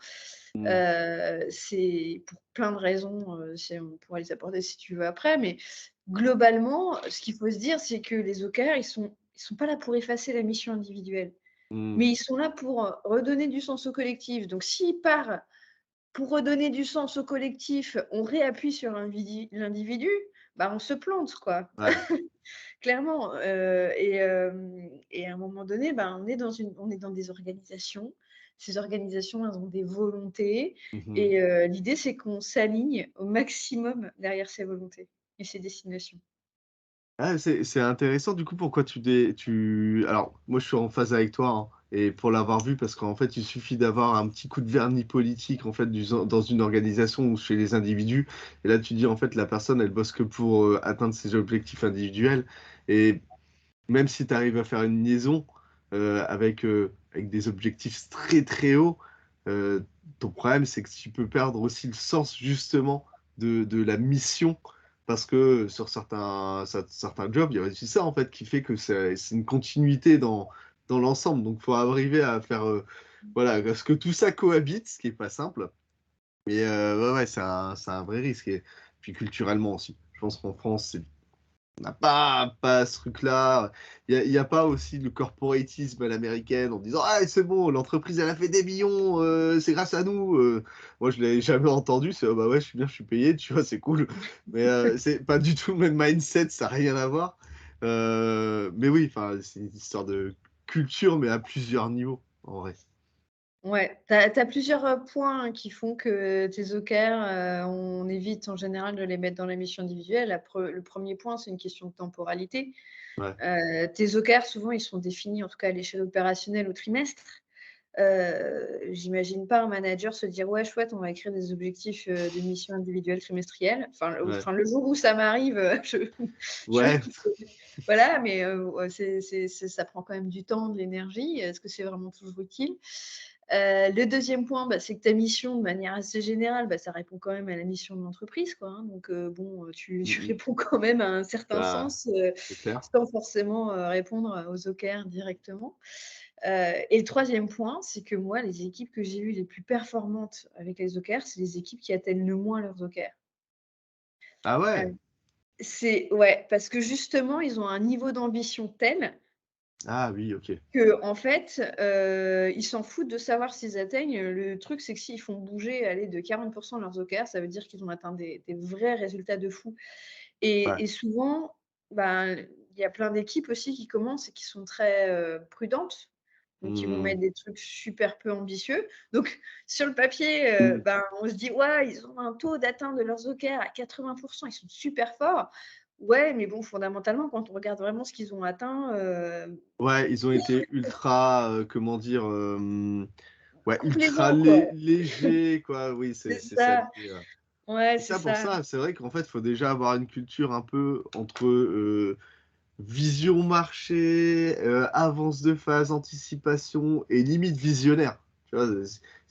Mmh. C'est pour plein de raisons, on pourra les aborder si tu veux après, mais globalement, ce qu'il faut se dire, c'est que les OKR, ils sont pas là pour effacer la mission individuelle, Mmh. mais ils sont là pour, redonner du sens au collectif. Donc s'ils partent pour redonner du sens au collectif, on réappuie sur l'individu, bah, on se plante, quoi. Ouais. Clairement, et à un moment donné, ben, on est dans des organisations. Ces organisations, elles ont des volontés Mmh mh. et l'idée, c'est qu'on s'aligne au maximum derrière ces volontés et ces destinations. Ah, c'est intéressant du coup pourquoi alors moi je suis en phase avec toi, hein, et pour l'avoir vu parce qu'en fait il suffit d'avoir un petit coup de vernis politique en fait dans une organisation ou chez les individus et là tu dis en fait la personne elle bosse que pour, atteindre ses objectifs individuels et même si tu arrives à faire une liaison, avec des objectifs très, très hauts, ton problème, c'est que tu peux perdre aussi le sens justement de la mission parce que sur certains jobs, il y a aussi ça en fait qui fait que c'est une continuité dans l'ensemble. Donc faut arriver à faire, voilà, à ce que tout ça cohabite, ce qui est pas simple. Mais ouais, ouais, c'est un vrai risque et puis culturellement aussi. Je pense qu'en France, on n'a pas ce truc-là. Il y a pas aussi le corporatisme à l'américaine en disant: «Ah c'est bon, l'entreprise elle a fait des millions, c'est grâce à nous», moi je l'avais jamais entendu, c'est: «Ah bah ouais, je suis bien, je suis payé», tu vois? C'est cool. Mais c'est pas du tout le même mindset, ça a rien à voir. Mais oui, enfin, c'est une histoire de culture, mais à plusieurs niveaux, en vrai. Ouais, tu as plusieurs, points qui font que tes OKR, on évite en général de les mettre dans la mission individuelle. Le premier point, c'est une question de temporalité. Ouais, Tes OKR, souvent, ils sont définis, en tout cas à l'échelle opérationnelle, au trimestre. J'imagine pas un manager se dire: «Ouais, chouette, on va écrire des objectifs, de mission individuelle trimestrielle». ouais. Enfin, le jour où ça m'arrive, je Ouais, voilà, mais ouais, ça prend quand même du temps, de l'énergie. Est-ce que c'est vraiment toujours utile? Le deuxième point, bah, c'est que ta mission, de manière assez générale, bah, ça répond quand même à la mission de l'entreprise, quoi, hein. Donc bon, tu mmh mh. réponds quand même à un certain Bah, sens, c'est clair. sans forcément, répondre aux OKR directement. Et le troisième point, c'est que moi, les équipes que j'ai eues les plus performantes avec les OKR, c'est les équipes qui atteignent le moins leurs OKR. Ah ouais? Heu, c'est ouais, parce que justement, ils ont un niveau d'ambition tel Ah oui, OK. qu'en fait, ils s'en foutent de savoir s'ils atteignent. Le truc, c'est que s'ils font bouger, allez, de 40 leurs OKR, ça veut dire qu'ils ont atteint des vrais résultats de fou Ouais. et souvent, ben, il y a plein d'équipes aussi qui commencent et qui sont très, prudentes. Donc ils vont Mmh. mettre des trucs super peu ambitieux. Donc sur le papier, Mmh. ben, on se dit: «Ouais, ils ont un taux d'atteinte de leurs OKR à 80 ils sont super forts». Ouais, mais bon, fondamentalement, quand on regarde vraiment ce qu'ils ont atteint, Ouais, ils ont été ultra, comment dire? Ouais, ultra complément, quoi. légers, quoi. Oui, C'est c'est ça ça. l'idée, ouais. Ouais, Et c'est ça, pour ça. ça, c'est vrai qu'en fait, il faut déjà avoir une culture un peu entre, vision marché, avance de phase, anticipation et limite visionnaire. Tu vois?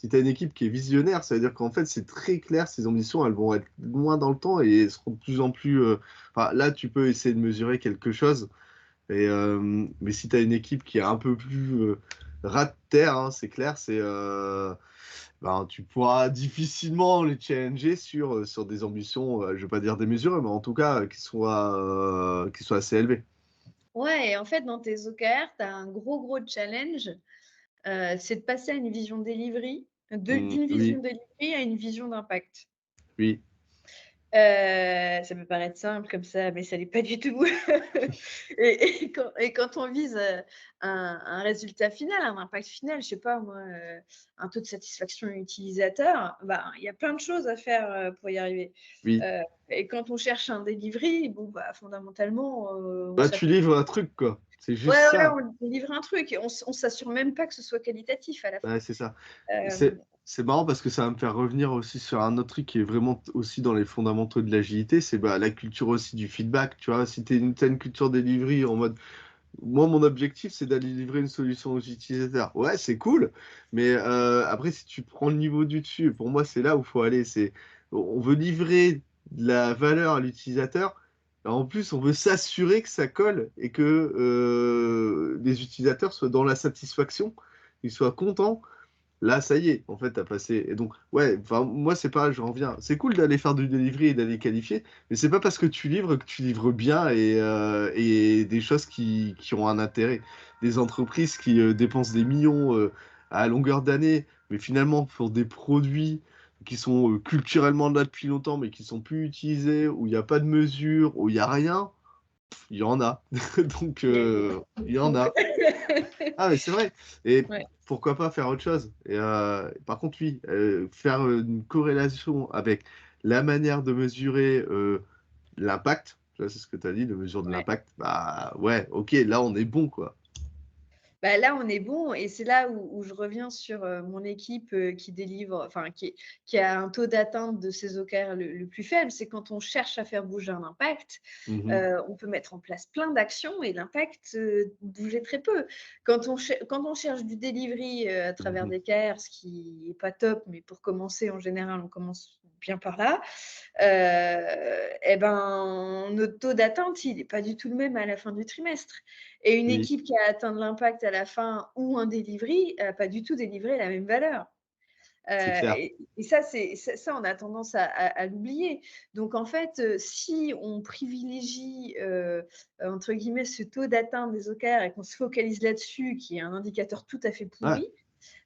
Si tu as une équipe qui est visionnaire, ça veut dire qu'en fait, c'est très clair, ces ambitions, elles vont être loin dans le temps et seront de plus en plus. Enfin, là, tu peux essayer de mesurer quelque chose, mais si tu as une équipe qui est un peu plus ras de terre, hein, c'est clair, ben, tu pourras difficilement les challenger sur des ambitions, je ne vais pas dire démesurées, mais en tout cas qui soient assez élevées. Ouais, et en fait, dans tes OKR, tu as un gros challenge, c'est de passer à une vision delivery, d'une vision Oui, delivery à une vision d'impact. oui, Ça peut paraître simple comme ça, mais ça l'est pas du tout. Et quand on vise, un résultat final, un impact final, je sais pas moi, un taux de satisfaction utilisateur, ben, il y a plein de choses à faire, pour y arriver. oui. Et quand on cherche un delivery, bon, bah, fondamentalement, on Bah, tu s'attend. livres un truc, quoi. C'est Ouais, juste ouais, ça. on livre un truc et on s'assure même pas que ce soit qualitatif à la fin. Ouais, c'est ça. Hem, C'est marrant parce que ça va me faire revenir aussi sur un autre truc qui est vraiment aussi dans les fondamentaux de l'agilité, c'est bah, la culture aussi du feedback. Tu vois, si t'as une culture delivery en mode, moi, mon objectif, c'est d'aller livrer une solution aux utilisateurs. Ouais, c'est cool, mais après, si tu prends le niveau du dessus, pour moi, c'est là où il faut aller. On veut livrer de la valeur à l'utilisateur. En plus, on veut s'assurer que ça colle et que les utilisateurs soient dans la satisfaction, ils soient contents. Là, ça y est, en fait, t'as passé. Et donc, ouais, enfin, moi, c'est pas, j'en reviens. C'est cool d'aller faire du delivery et d'aller qualifier, mais c'est pas parce que tu livres que tu livres bien et des choses qui ont un intérêt. Des entreprises qui dépensent des millions à longueur d'année, mais finalement, pour des produits qui sont culturellement là depuis longtemps, mais qui sont plus utilisés, où il n'y a pas de mesure, où il n'y a rien, il y en a. Donc, il y a il y en beaucoup. a. Ah, mais c'est vrai. Et Ouais. pourquoi pas faire autre chose? Par contre, oui, faire une corrélation avec la manière de mesurer l'impact, tu vois, c'est ce que tu as dit, de mesure de Ouais. l'impact, bah ouais, ok, là on est bon, quoi. Bah, là, on est bon et c'est là où je reviens sur, mon équipe, qui délivre, enfin qui a un taux d'atteinte de ses OKR le plus faible. C'est quand on cherche à faire bouger un impact, Mhm, on peut mettre en place plein d'actions et l'impact, bougeait très peu. Quand on cherche du delivery, à travers mhm. des KR, ce qui est pas top, mais pour commencer, en général, on commence bien par là. Et ben, notre taux d'atteinte, il est pas du tout le même à la fin du trimestre. Et une Oui, équipe qui a atteint de l'impact à la fin ou un delivery, a pas du tout délivré la même valeur. c'est clair. Et ça, on a tendance à l'oublier. Donc en fait, si on privilégie, entre guillemets, «ce taux d'atteinte des OKR» et qu'on se focalise là-dessus, qui est un indicateur tout à fait Ouais, pourri,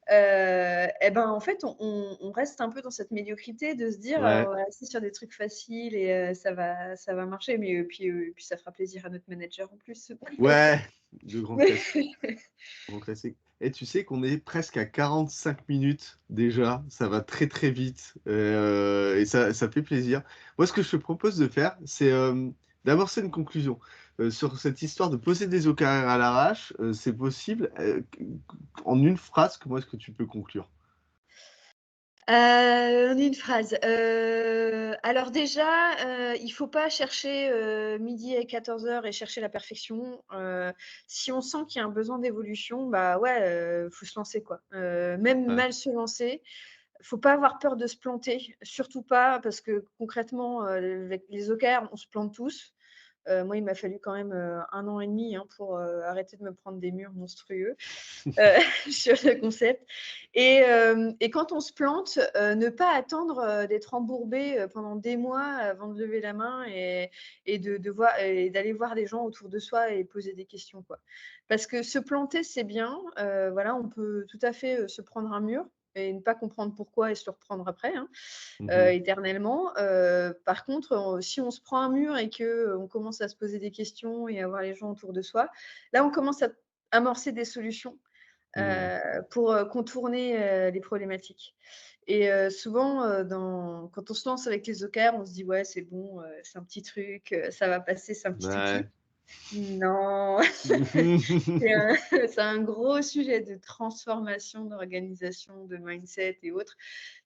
et ben, en fait, on reste un peu dans cette médiocrité de se dire: «On ouais, va rester sur des trucs faciles et ça va marcher», mais puis ça fera plaisir à notre manager en plus. ouais, de grands classiques. Grand classique. Et tu sais qu'on est presque à 45 minutes déjà, ça va très très vite et ça fait plaisir. Moi, ce que je te propose de faire, c'est d'amorcer une conclusion sur cette histoire de poser des OKR à l'arrache. C'est possible. En une phrase, comment est-ce que tu peux conclure? En une phrase. Alors déjà, il faut pas chercher, midi et 14 heures et chercher la perfection. Si on sent qu'il y a un besoin d'évolution, bah, ouais, faut se lancer, quoi. Même Ouais. mal se lancer. Faut pas avoir peur de se planter, surtout pas parce que concrètement, avec les OKR, on se plante tous. Moi, il m'a fallu quand même, 1 an et demi, hein, pour, arrêter de me prendre des murs monstrueux, heu, sur le concept. Et quand on se plante, ne pas attendre, d'être embourbé, pendant des mois avant de lever la main et d'aller voir les gens autour de soi et poser des questions, quoi. Parce que se planter, c'est bien, voilà, on peut tout à fait, se prendre un mur et ne pas comprendre pourquoi et se le reprendre après, hein, Mhm. éternellement. Par contre, si on se prend un mur et qu'on commence à se poser des questions et à voir les gens autour de soi, là, on commence à amorcer des solutions, Mhm. pour, contourner, les problématiques. Et souvent, quand on se lance avec les OKR, on se dit: «Ouais, c'est bon, c'est un petit truc, ça va passer, c'est un petit Ouais. outil». Non, c'est un gros sujet de transformation, d'organisation, de mindset et autres.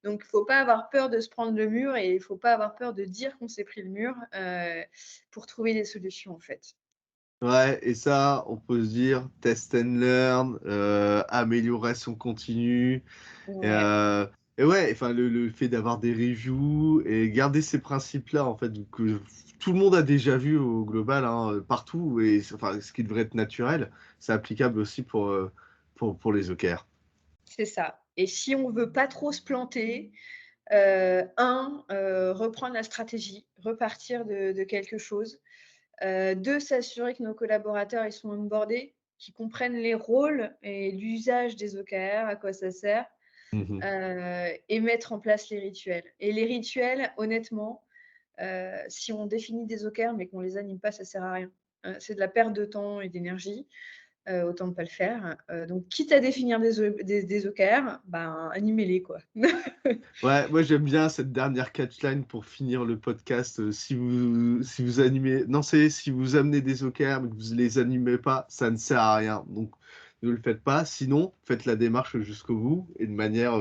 Donc, il faut pas avoir peur de se prendre le mur et il faut pas avoir peur de dire qu'on s'est pris le mur, pour trouver des solutions, en fait. Ouais, et ça, on peut se dire test and learn, amélioration continue. Et, Ouais, euh, et ouais, enfin, le fait d'avoir des reviews et garder ces principes-là, en fait, que tout le monde a déjà vu au global, hein, partout, et enfin, ce qui devrait être naturel, c'est applicable aussi pour les OKR. c'est ça. Et si on veut pas trop se planter, reprendre la stratégie, repartir de quelque chose. 2, s'assurer que nos collaborateurs, ils sont onboardés, qu'ils comprennent les rôles et l'usage des OKR, à quoi ça sert, Mhm. et mettre en place les rituels. Et les rituels, honnêtement, si on définit des OKR mais qu'on les anime pas, ça sert à rien. C'est de la perte de temps et d'énergie. Autant ne pas le faire. Donc, quitte à définir des OKR, ben, animez-les, quoi. Ouais, moi j'aime bien cette dernière catchline pour finir le podcast. Si vous animez, non, c'est si vous amenez des OKR mais que vous les animez pas, ça ne sert à rien. Donc ne le faites pas. Sinon, faites la démarche jusqu'au bout et de manière,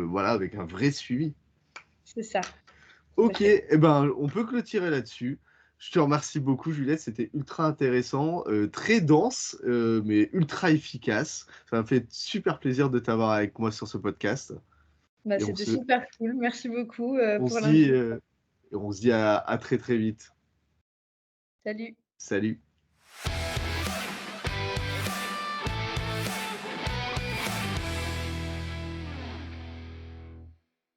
voilà, avec un vrai suivi. C'est ça, tout à Ok, fait. eh ben, on peut clôturer là-dessus. Je te remercie beaucoup, Juliette. C'était ultra intéressant, très dense, mais ultra efficace. Ça m'a fait super plaisir de t'avoir avec moi sur ce podcast. Bah, Et c'était super cool. Merci beaucoup, on pour se dit, l'invite. et on se dit à très très vite. Salut. Salut.